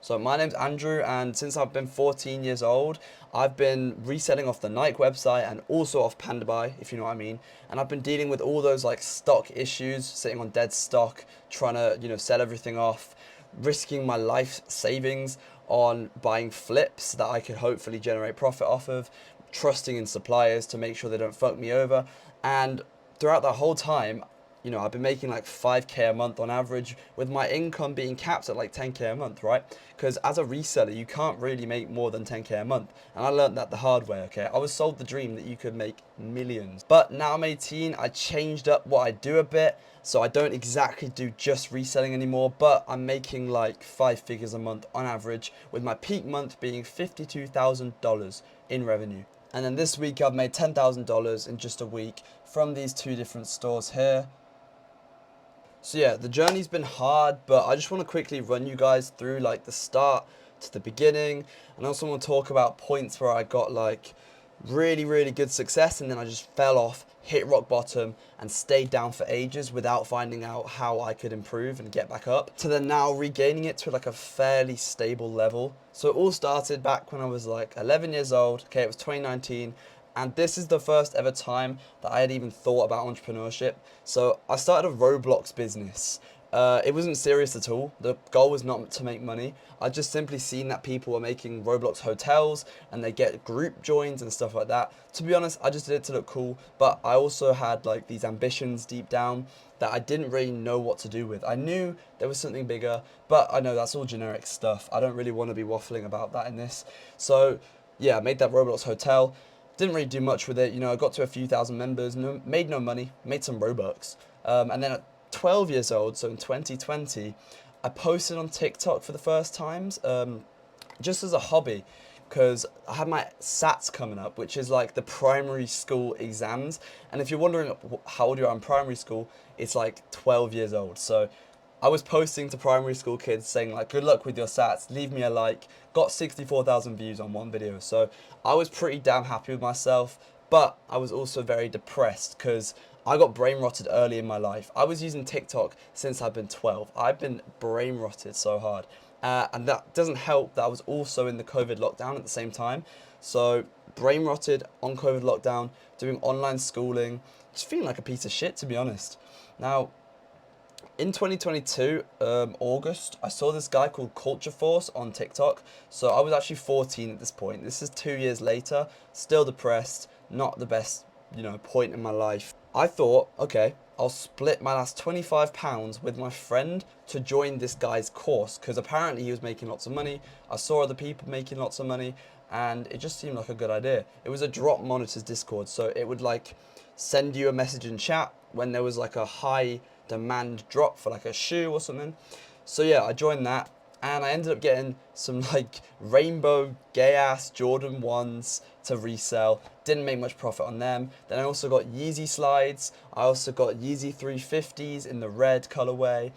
So my name's Andrew, and since I've been 14 years old, I've been reselling off the Nike website and also off PandaBuy, if you know what I mean. And I've been dealing with all those like stock issues, sitting on dead stock, trying to, sell everything off, risking my life savings on buying flips that I could hopefully generate profit off of, trusting in suppliers to make sure they don't fuck me over. And throughout the whole time, I've been making like 5k a month on average, with my income being capped at like 10k a month, right? Because as a reseller, you can't really make more than 10k a month. And I learned that the hard way, okay? I was sold the dream that you could make millions. But now I'm 18, I changed up what I do a bit. So I don't exactly do just reselling anymore, but I'm making like 5 figures a month on average, with my peak month being $52,000 in revenue. And then this week I've made $10,000 in just a week from these two different stores here. So yeah, the journey's been hard, but I just want to quickly run you guys through like the start to the beginning. And I also want to talk about points where I got like really, really good success and then I just fell off, hit rock bottom and stayed down for ages without finding out how I could improve and get back up, to then now regaining it to like a fairly stable level. So it all started back when I was like 11 years old. Okay, it was 2019. And this is the first ever time that I had even thought about entrepreneurship. So I started a Roblox business. It wasn't serious at all. The goal was not to make money. I just simply seen that people were making Roblox hotels and they get group joins and stuff like that. To be honest, I just did it to look cool, but I also had like these ambitions deep down that I didn't really know what to do with. I knew there was something bigger, but I know that's all generic stuff. I don't really want to be waffling about that in this. So yeah, I made that Roblox hotel. Didn't really do much with it. I got to a few thousand members, made no money, made some Robux. And then at 12 years old, so in 2020, I posted on TikTok for the first times, just as a hobby, because I had my SATs coming up, which is like the primary school exams. And if you're wondering how old you are in primary school, it's like 12 years old. So I was posting to primary school kids saying like, good luck with your SATs, leave me a like. Got 64,000 views on one video. So I was pretty damn happy with myself, but I was also very depressed because I got brain rotted early in my life. I was using TikTok since I've been 12. I've been brain rotted so hard. And that doesn't help that I was also in the COVID lockdown at the same time. So brain rotted on COVID lockdown, doing online schooling, just feeling like a piece of shit, to be honest. Now, in 2022, August, I saw this guy called Culture Force on TikTok. So I was actually 14 at this point. This is 2 years later, still depressed, not the best, point in my life. I thought, okay, I'll split my last £25 with my friend to join this guy's course, because apparently he was making lots of money. I saw other people making lots of money and it just seemed like a good idea. It was a drop monitors Discord, so it would like send you a message in chat when there was like a high demand drop for like a shoe or something. So yeah, I joined that and I ended up getting some like rainbow gay ass Jordan 1s to resell. Didn't make much profit on them. Then I also got Yeezy slides. I also got Yeezy 350s in the red colorway.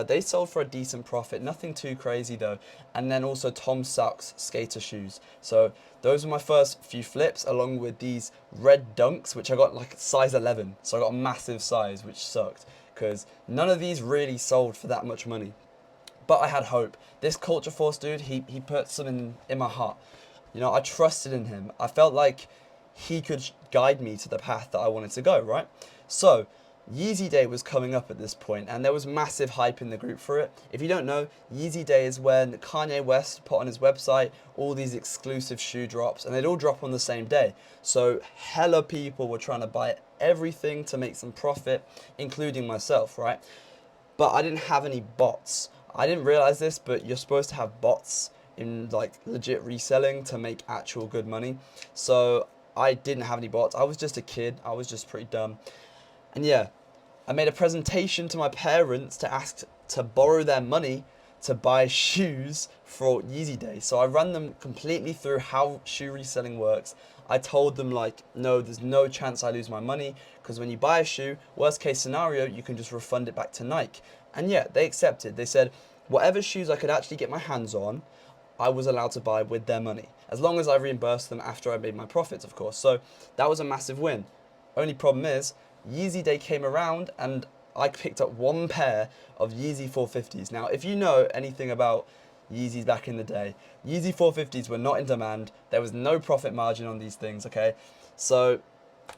They sold for a decent profit, nothing too crazy though. And then also Tom Sachs skater shoes. So those were my first few flips, along with these red dunks, which I got like size 11. So I got a massive size, which sucked, because none of these really sold for that much money. But I had hope. This Culture Force dude, he put something in my heart. I trusted in him. I felt like he could guide me to the path that I wanted to go, right? So Yeezy Day was coming up at this point, and there was massive hype in the group for it. If you don't know, Yeezy Day is when Kanye West put on his website all these exclusive shoe drops, and they'd all drop on the same day. So hella people were trying to buy everything to make some profit, including myself, right? But I didn't have any bots. I didn't realize this, but you're supposed to have bots in like legit reselling to make actual good money. So I didn't have any bots. I was just a kid. I was just pretty dumb. And yeah, I made a presentation to my parents to ask to borrow their money to buy shoes for Yeezy Day. So I ran them completely through how shoe reselling works. I told them like, no, there's no chance I lose my money, because when you buy a shoe, worst case scenario, you can just refund it back to Nike. And yeah, they accepted. They said whatever shoes I could actually get my hands on, I was allowed to buy with their money, as long as I reimbursed them after I made my profits, of course. So that was a massive win. Only problem is, Yeezy Day came around and I picked up one pair of Yeezy 450s. Now, if you know anything about Yeezys back in the day. Yeezy 450s were not in demand. There was no profit margin on these things, okay? So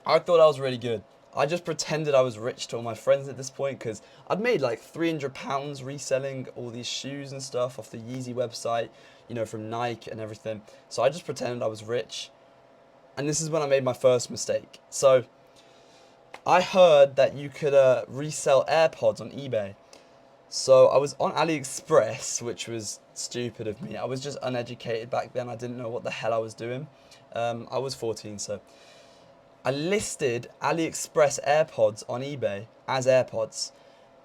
I thought I was really good. I just pretended I was rich to all my friends at this point because I'd made like £300 reselling all these shoes and stuff off the Yeezy website, you know, from Nike and everything. So I just pretended I was rich. And this is when I made my first mistake. So I heard that you could resell AirPods on eBay. So I was on AliExpress, which was stupid of me. I was just uneducated back then. I didn't know what the hell I was doing. I was 14, so I listed AliExpress AirPods on eBay as AirPods.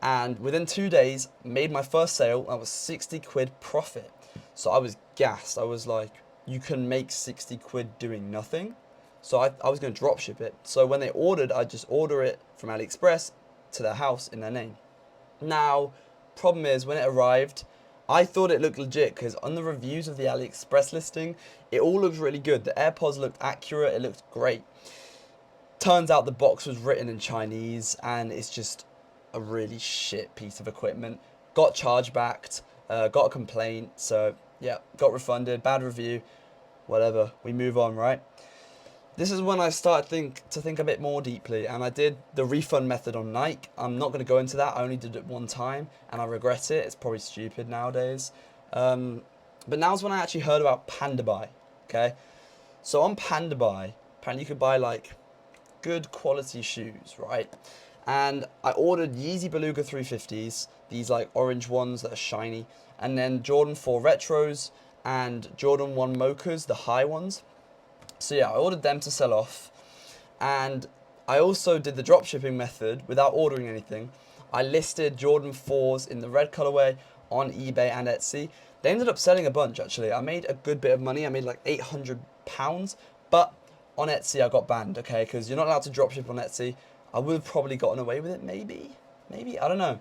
And within 2 days, made my first sale. I was 60 quid profit. So I was gassed. I was like, you can make 60 quid doing nothing. So I was going to drop ship it. So when they ordered, I just order it from AliExpress to their house in their name. Now, problem is, when it arrived, I thought it looked legit because on the reviews of the AliExpress listing, it all looked really good. The AirPods looked accurate. It looked great. Turns out the box was written in Chinese and it's just a really shit piece of equipment. Got chargebacked, got a complaint. So yeah, got refunded. Bad review. Whatever. We move on, right? This is when I started to think a bit more deeply, and I did the refund method on Nike. I'm not going to go into that. I only did it one time, and I regret it. It's probably stupid nowadays. But now's when I actually heard about PandaBuy. Okay, so on PandaBuy, apparently you could buy like good quality shoes, right? And I ordered Yeezy Beluga 350s, these like orange ones that are shiny, and then Jordan 4 Retros and Jordan 1 Mochas, the high ones. So yeah, I ordered them to sell off, and I also did the dropshipping method without ordering anything. I listed Jordan 4s in the red colorway on eBay and Etsy. They ended up selling a bunch actually. I made a good bit of money. I made like £800, but on Etsy I got banned, okay, because you're not allowed to dropship on Etsy. I would have probably gotten away with it, maybe, I don't know.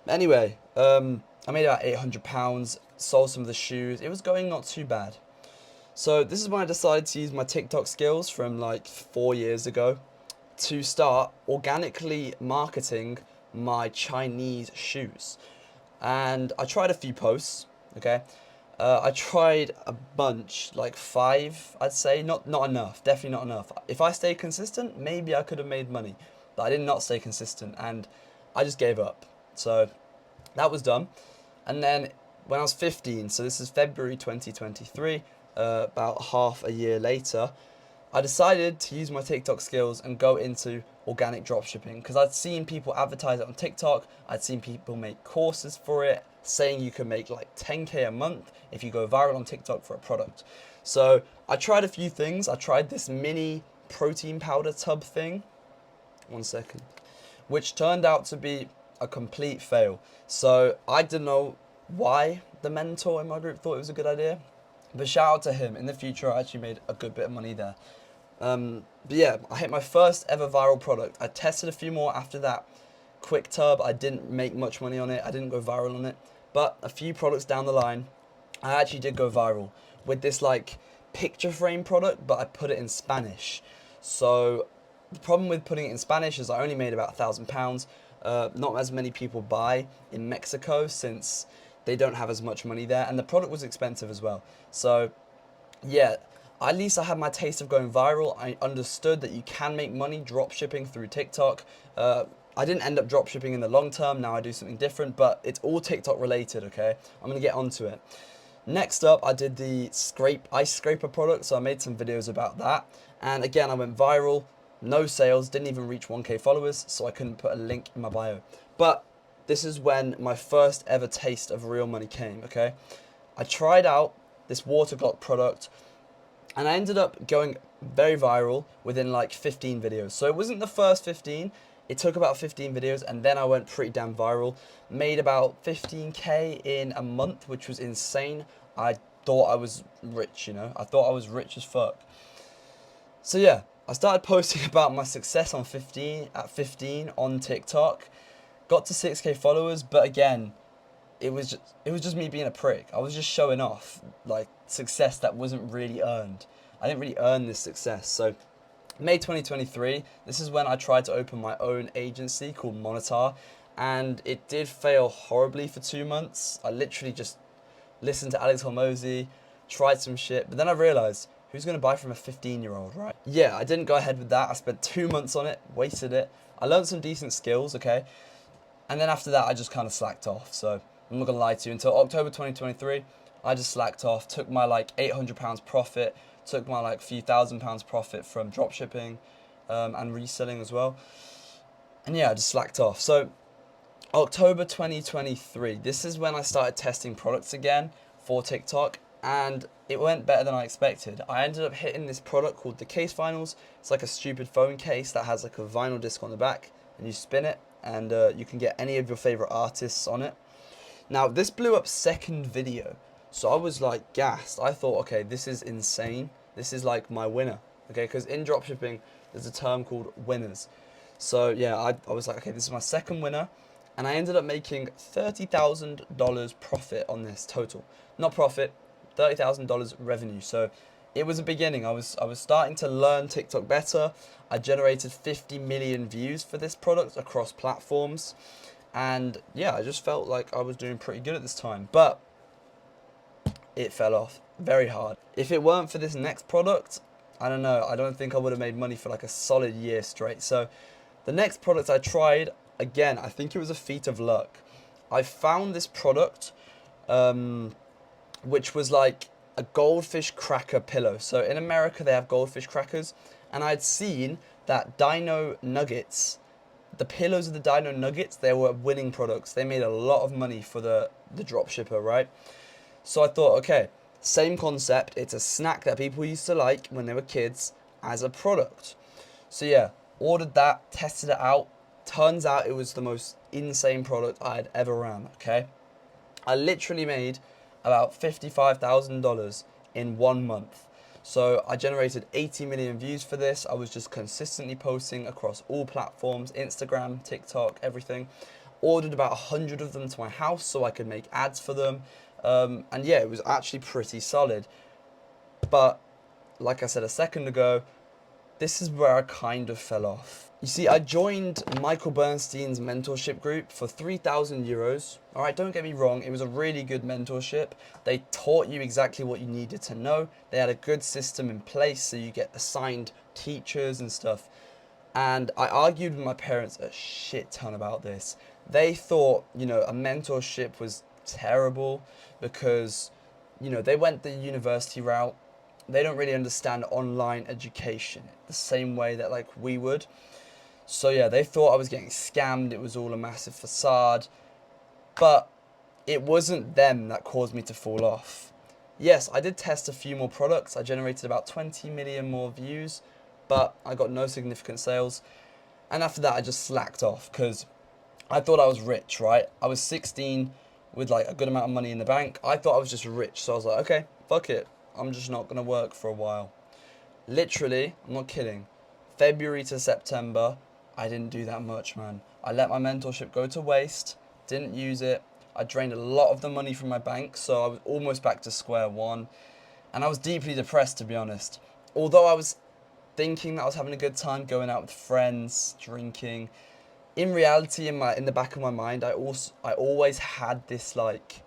Anyway, I made about £800, sold some of the shoes. It was going not too bad. So this is when I decided to use my TikTok skills from like 4 years ago to start organically marketing my Chinese shoes. And I tried a few posts, okay? I tried a bunch, like 5, I'd say. Not enough, definitely not enough. If I stayed consistent, maybe I could have made money. But I did not stay consistent, and I just gave up. So that was done. And then when I was 15, so this is February 2023, about half a year later, I decided to use my TikTok skills and go into organic dropshipping because I'd seen people advertise it on TikTok. I'd seen people make courses for it, saying you can make like 10k a month if you go viral on TikTok for a product. So I tried a few things. I tried this mini protein powder tub thing. One second. Which turned out to be a complete fail. So I didn't know why the mentor in my group thought it was a good idea. But shout out to him. In the future, I actually made a good bit of money there. But yeah, I hit my first ever viral product. I tested a few more after that quick tub. I didn't make much money on it. I didn't go viral on it. But a few products down the line, I actually did go viral with this like picture frame product, but I put it in Spanish. So the problem with putting it in Spanish is I only made about £1,000. Not as many people buy in Mexico since they don't have as much money there, and the product was expensive as well. So yeah, at least I had my taste of going viral. I understood that you can make money drop shipping through TikTok. I didn't end up drop shipping in the long term. Now I do something different, but it's all TikTok related, okay? I'm gonna get onto it. Next up, I did the ice scraper product, so I made some videos about that. And again, I went viral, no sales, didn't even reach 1k followers, so I couldn't put a link in my bio. But this is when my first ever taste of real money came, okay? I tried out this water Glock product, and I ended up going very viral within like 15 videos. So it wasn't the first 15, it took about 15 videos, and then I went pretty damn viral. Made about 15k in a month, which was insane. I thought I was rich, you know? I thought I was rich as fuck. So yeah, I started posting about my success at 15 on TikTok. Got to 6k followers, but again, it was just me being a prick. I was just showing off like success that wasn't really earned. I didn't really earn this success. So May 2023, this is when I tried to open my own agency called Monitar, and it did fail horribly for 2 months. I literally just listened to Alex Hormozy, tried some shit, but then I realized, who's going to buy from a 15-year-old, right? Yeah, I didn't go ahead with that. I spent 2 months on it, wasted it. I learned some decent skills, okay? And then after that, I just kind of slacked off. So I'm not going to lie to you. Until October 2023, I just slacked off, took my like £800 profit, took my like few £1,000 profit from dropshipping and reselling as well. And yeah, I just slacked off. So October 2023, this is when I started testing products again for TikTok, and it went better than I expected. I ended up hitting this product called the Case Vinyls. It's like a stupid phone case that has like a vinyl disc on the back, and you spin it, and you can get any of your favorite artists on it. Now, this blew up second video, so I was like gassed. I thought, okay, this is insane. This is like my winner, okay? Because in dropshipping, there's a term called winners. So yeah, I was like, okay, this is my second winner. And I ended up making $30,000 profit on this total. Not profit, $30,000 revenue. So it was a beginning. I was starting to learn TikTok better. I generated 50 million views for this product across platforms. And yeah, I just felt like I was doing pretty good at this time. But it fell off very hard. If it weren't for this next product, I don't know. I don't think I would have made money for like a solid year straight. So the next product I tried, again, I think it was a feat of luck. I found this product, which was like a goldfish cracker pillow. So in America, they have goldfish crackers. And I'd seen that Dino Nuggets, the pillows of the Dino Nuggets, they were winning products. They made a lot of money for the dropshipper, right? So I thought, okay, same concept. It's a snack that people used to like when they were kids as a product. So yeah, ordered that, tested it out. Turns out it was the most insane product I had ever ran, okay? I literally made about $55,000 in 1 month. So I generated 80 million views for this. I was just consistently posting across all platforms, Instagram, TikTok, everything. Ordered about 100 of them to my house so I could make ads for them. And yeah, it was actually pretty solid. But like I said a second ago, this is where I kind of fell off. You see, I joined Michael Bernstein's mentorship group for 3,000 euros. All right, don't get me wrong, it was a really good mentorship. They taught you exactly what you needed to know. They had a good system in place, so you get assigned teachers and stuff. And I argued with my parents a shit ton about this. They thought, you know, a mentorship was terrible because, you know, they went the university route. They don't really understand online education the same way that like we would. So yeah, they thought I was getting scammed. It was all a massive facade. But it wasn't them that caused me to fall off. Yes, I did test a few more products. I generated about 20 million more views, but I got no significant sales. And after that, I just slacked off because I thought I was rich, right? I was 16 with like a good amount of money in the bank. I thought I was just rich. So I was like, okay, fuck it. I'm just not going to work for a while. Literally, I'm not kidding. February to September, I didn't do that much, man. I let my mentorship go to waste, didn't use it. I drained a lot of the money from my bank, so I was almost back to square one. And I was deeply depressed, to be honest. Although I was thinking that I was having a good time going out with friends, drinking, in reality, in the back of my mind, I always had this like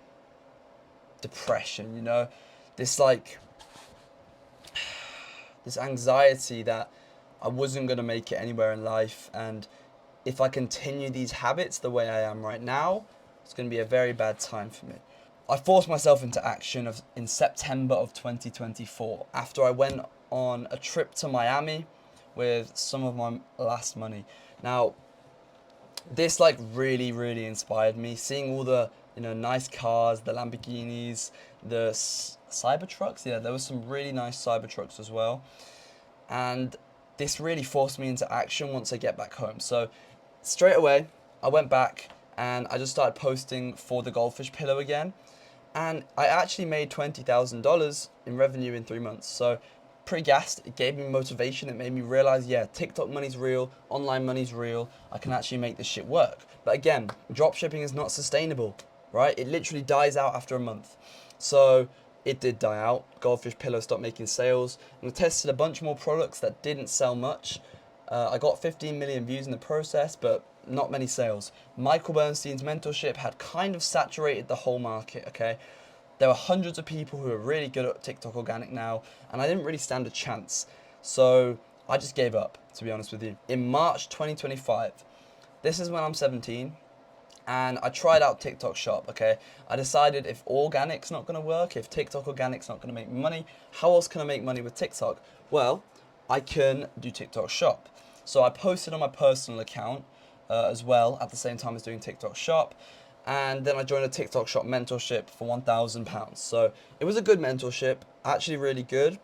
depression, you know, this like this anxiety that I wasn't going to make it anywhere in life, and if I continue these habits the way I am right now, it's going to be a very bad time for me. I forced myself into action in September of 2024 after I went on a trip to Miami with some of my last money. Now, this like really, really inspired me. Seeing all the, you know, nice cars, the Lamborghinis, the Cybertrucks. Yeah, there was some really nice Cybertrucks as well. And this really forced me into action once I get back home. So straight away, I went back and I just started posting for the goldfish pillow again. And I actually made $20,000 in revenue in 3 months. So pretty gassed. It gave me motivation. It made me realize, yeah, TikTok money's real, online money's real. I can actually make this shit work. But again, dropshipping is not sustainable, right? It literally dies out after a month. So it did die out. Goldfish Pillow stopped making sales. And I tested a bunch more products that didn't sell much. I got 15 million views in the process, but not many sales. Michael Bernstein's mentorship had kind of saturated the whole market, okay? There were hundreds of people who are really good at TikTok organic now, and I didn't really stand a chance. So I just gave up, to be honest with you. In March 2025, this is when I'm 17, and I tried out TikTok Shop, okay? I decided if organic's not gonna work, if TikTok organic's not gonna make money, how else can I make money with TikTok? Well, I can do TikTok Shop. So I posted on my personal account as well at the same time as doing TikTok Shop. And then I joined a TikTok Shop mentorship for £1,000. So it was a good mentorship, actually really good.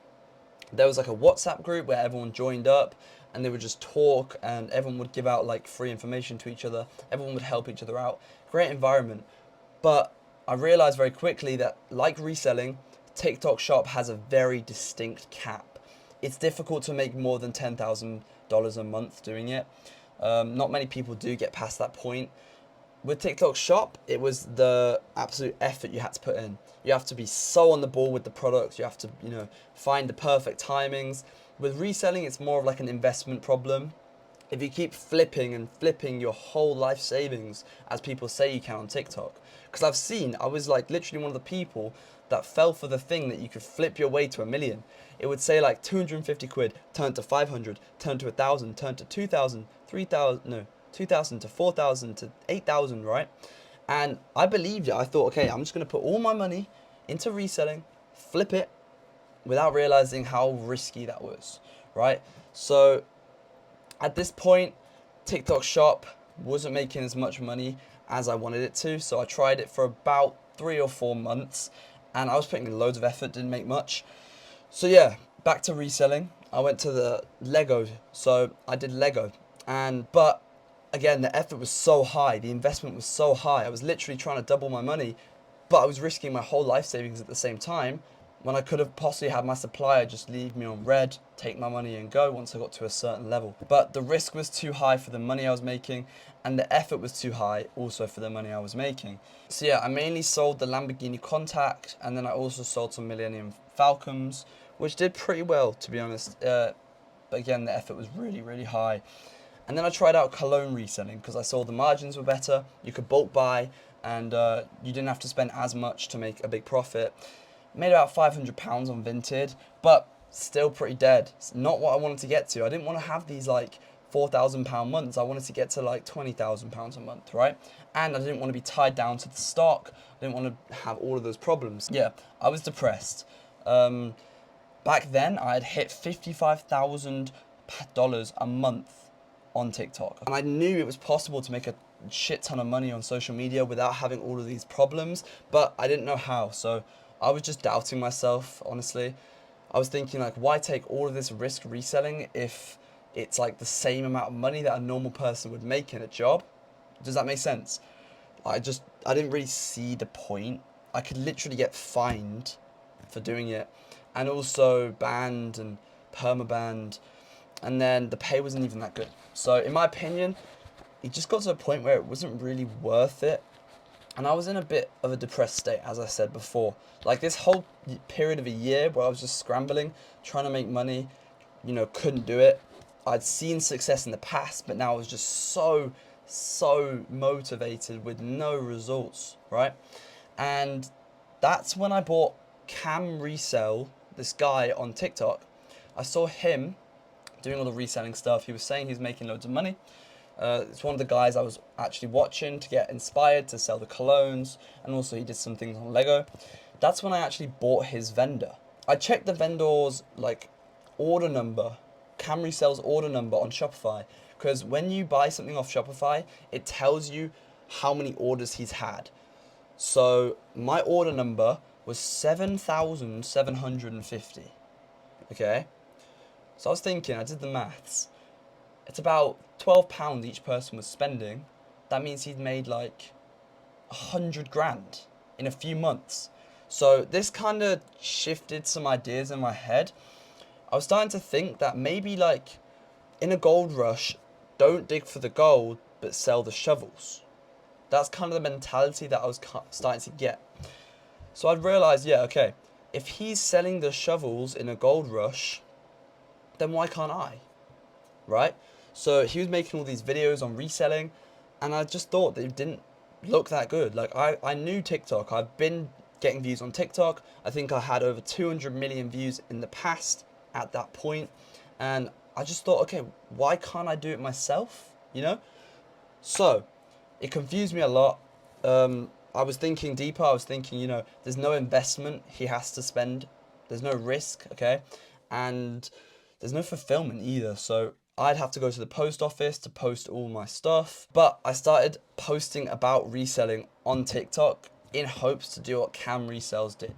There was like a WhatsApp group where everyone joined up and they would just talk and everyone would give out like free information to each other. Everyone would help each other out. Great environment. But I realized very quickly that, like reselling, TikTok Shop has a very distinct cap. It's difficult to make more than $10,000 a month doing it. Not many people do get past that point. With TikTok Shop, it was the absolute effort you had to put in. You have to be so on the ball with the products. You have to, find the perfect timings. With reselling, it's more of like an investment problem. If you keep flipping and flipping your whole life savings, as people say you can on TikTok, because I was like literally one of the people that fell for the thing that you could flip your way to a million. It would say like 250 quid, turn to 500, turn to 1,000, turn to 2,000, 3,000, no, 2,000 to 4,000 to 8,000, right? And I believed it. I thought, okay, I'm just going to put all my money into reselling, flip it, without realizing how risky that was, right? So at this point, TikTok Shop wasn't making as much money as I wanted it to. So I tried it for about 3 or 4 months and I was putting in loads of effort, didn't make much. So yeah, back to reselling. I went to the Lego. So I did Lego. But again, the effort was so high, the investment was so high. I was literally trying to double my money, but I was risking my whole life savings at the same time when I could have possibly had my supplier just leave me on red, take my money and go once I got to a certain level. But the risk was too high for the money I was making, and the effort was too high also for the money I was making. So yeah, I mainly sold the Lamborghini Countach, and then I also sold some Millennium Falcons, which did pretty well, to be honest. But again, the effort was really, really high. And then I tried out cologne reselling because I saw the margins were better. You could bulk buy and you didn't have to spend as much to make a big profit. Made about £500 on Vinted, but still pretty dead. It's not what I wanted to get to. I didn't want to have these like £4,000 months. I wanted to get to like £20,000 a month, right? And I didn't want to be tied down to the stock. I didn't want to have all of those problems. Yeah, I was depressed. Back then, I had hit $55,000 a month on TikTok. And I knew it was possible to make a shit ton of money on social media without having all of these problems, but I didn't know how. So I was just doubting myself, honestly. I was thinking like, why take all of this risk reselling if it's like the same amount of money that a normal person would make in a job? Does that make sense? I didn't really see the point. I could literally get fined for doing it and also banned and permabanned. And then the pay wasn't even that good. So in my opinion, it just got to a point where it wasn't really worth it. And I was in a bit of a depressed state, as I said before. Like this whole period of a year where I was just scrambling, trying to make money, couldn't do it. I'd seen success in the past, but now I was just so motivated with no results, right? And that's when I bought Cam Resell, this guy on TikTok. I saw him doing all the reselling stuff. He was saying he's making loads of money. It's one of the guys I was actually watching to get inspired to sell the colognes, and also he did some things on Lego. That's when I actually bought his vendor. I checked the vendor's like order number, Cam Resell's order number on Shopify, because when you buy something off Shopify, it tells you how many orders he's had. So my order number was 7,750. Okay. So I was thinking, I did the maths. It's about £12 each person was spending. That means he'd made like 100 grand in a few months. So this kind of shifted some ideas in my head. I was starting to think that maybe like in a gold rush, don't dig for the gold, but sell the shovels. That's kind of the mentality that I was starting to get. So I'd realized, yeah, okay, if he's selling the shovels in a gold rush, then why can't I, right? So he was making all these videos on reselling, and I just thought they didn't look that good. Like I knew TikTok. I've been getting views on TikTok. I think I had over 200 million views in the past at that point. And I just thought, okay, why can't I do it myself? You know? So it confused me a lot. I was thinking deeper. I was thinking, you know, there's no investment he has to spend. There's no risk, okay? And there's no fulfillment either. So I'd have to go to the post office to post all my stuff. But I started posting about reselling on TikTok in hopes to do what Cam Resells did.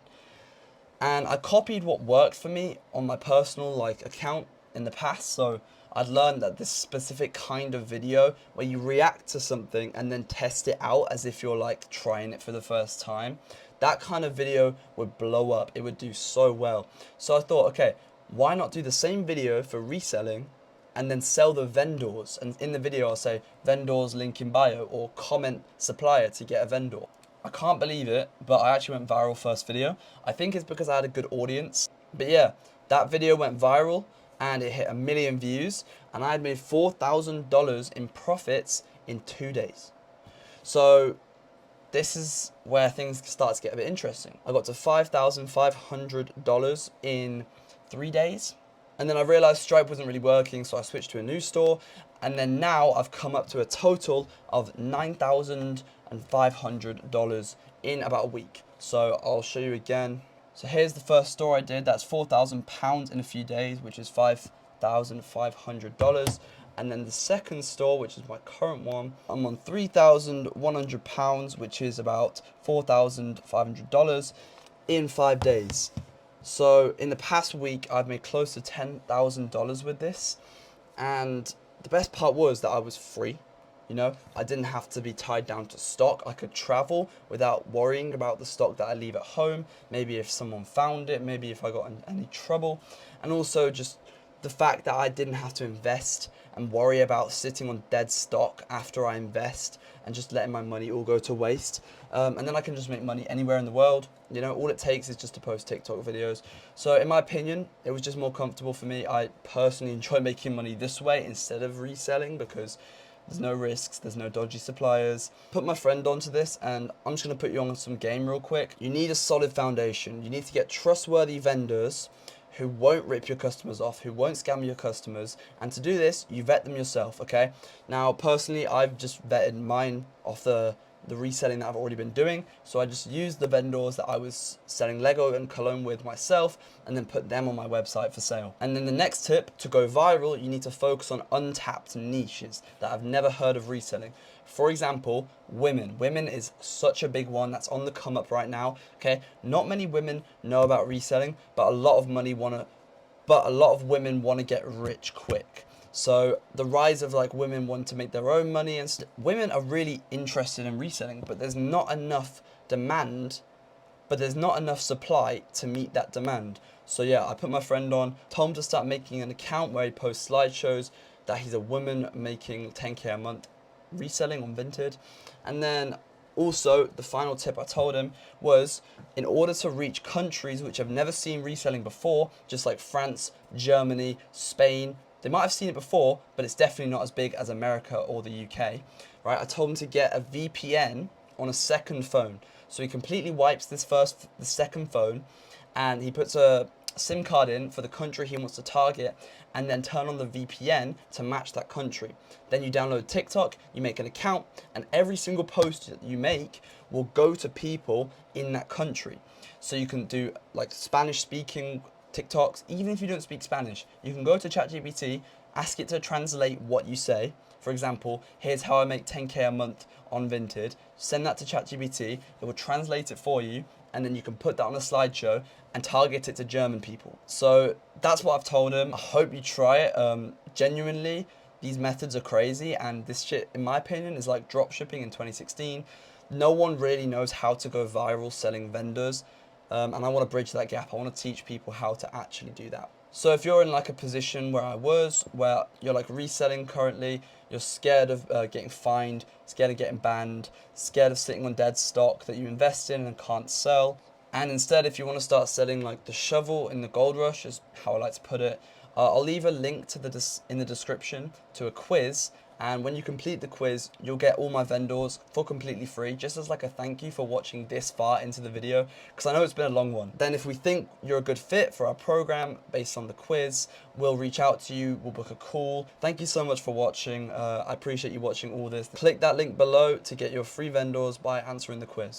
And I copied what worked for me on my personal like account in the past. So I'd learned that this specific kind of video where you react to something and then test it out as if you're like trying it for the first time, that kind of video would blow up. It would do so well. So I thought, okay, why not do the same video for reselling and then sell the vendors? And in the video I'll say vendors link in bio, or comment supplier to get a vendor. I can't believe it, but I actually went viral first video. I think it's because I had a good audience. But yeah, that video went viral and it hit 1 million views, and I had made $4,000 in profits in 2 days. So this is where things start to get a bit interesting. I got to $5,500 in 3 days. And then I realized Stripe wasn't really working, so I switched to a new store. And then now I've come up to a total of $9,500 in about a week. So I'll show you again. So here's the first store I did. That's £4,000 in a few days, which is $5,500. And then the second store, which is my current one, I'm on £3,100, which is about $4,500 in 5 days. So in the past week, I've made close to $10,000 with this. And the best part was that I was free. You know, I didn't have to be tied down to stock. I could travel without worrying about the stock that I leave at home. Maybe if someone found it, maybe if I got in any trouble. And also just the fact that I didn't have to invest and worry about sitting on dead stock after I invest and just letting my money all go to waste. And then I can just make money anywhere in the world. You know, all it takes is just to post TikTok videos. So in my opinion, it was just more comfortable for me. I personally enjoy making money this way instead of reselling because there's no risks, there's no dodgy suppliers. Put my friend onto this, and I'm just gonna put you on some game real quick. You need a solid foundation. You need to get trustworthy vendors who won't rip your customers off, who won't scam your customers. And to do this, you vet them yourself, okay? Now, personally, I've just vetted mine off the reselling that I've already been doing. So I just used the vendors that I was selling Lego and cologne with myself and then put them on my website for sale. And then the next tip, to go viral, you need to focus on untapped niches that I've never heard of reselling. For example, women. Women is such a big one that's on the come up right now, okay? Not many women know about reselling, but a lot of women want to get rich quick. So the rise of like women want to make their own money, and women are really interested in reselling, but there's not enough demand, but there's not enough supply to meet that demand. So yeah, I put my friend on, told him to start making an account where he posts slideshows that he's a woman making 10K a month reselling on Vinted. And then also the final tip I told him was, in order to reach countries which have never seen reselling before, just like France, Germany, Spain, they might have seen it before, but it's definitely not as big as America or the UK, right? I told him to get a VPN on a second phone. So he completely wipes the second phone, and he puts a SIM card in for the country he wants to target, and then turn on the VPN to match that country. Then you download TikTok, you make an account, and every single post that you make will go to people in that country. So you can do like Spanish speaking TikToks. Even if you don't speak Spanish, you can go to ChatGPT, ask it to translate what you say. For example, here's how I make 10K a month on Vinted. Send that to ChatGPT, it will translate it for you, and then you can put that on a slideshow and target it to German people. So that's what I've told him. I hope you try it. Genuinely, these methods are crazy, and this shit, in my opinion, is like dropshipping in 2016. No one really knows how to go viral selling vendors. And I want to bridge that gap. I want to teach people how to actually do that. So if you're in like a position where I was, where you're like reselling currently, you're scared of getting fined, scared of getting banned, scared of sitting on dead stock that you invest in and can't sell. And instead, if you want to start selling like the shovel in the gold rush, is how I like to put it, I'll leave a link to in the description to a quiz, And when you complete the quiz, you'll get all my vendors for completely free, just as like a thank you for watching this far into the video, because I know it's been a long one. Then if we think you're a good fit for our program based on the quiz, we'll reach out to you, we'll book a call. Thank you so much for watching. I appreciate you watching all this. Click that link below to get your free vendors by answering the quiz.